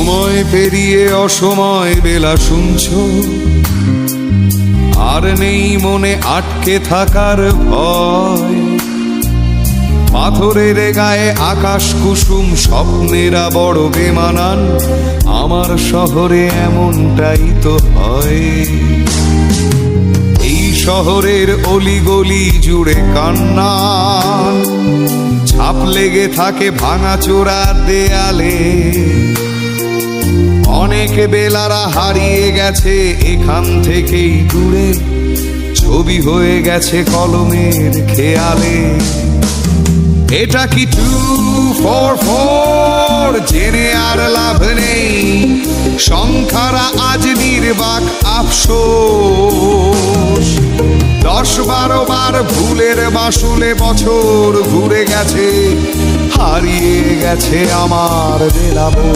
সময় পেরিয়ে অসময় বেলা শুনছো, আর নেই মনে আটকে থাকার ভয়। পাথরের গায়ে আকাশ কুসুম, স্বপ্নেরা বড় বেমানান, আমার শহরে এমনটাই তো হয়। এই শহরের অলিগলি জুড়ে কান্না, ছাপ লেগে থাকে ভাঙাচোরা দেয়ালে। অনেক বেলারা হারিয়ে গেছে এখান থেকেই দূরে, ছবি হয়ে গেছে কলমের খেয়ালে। এটা কি 244 জেনে আর লাভ নেই, সংখ্যারা আজ নির্বাক আফসোস। 10-12 বার ভুলের মাসুলে বছর ঘুরে গেছে, হারিয়ে গেছে আমার বেলাবো।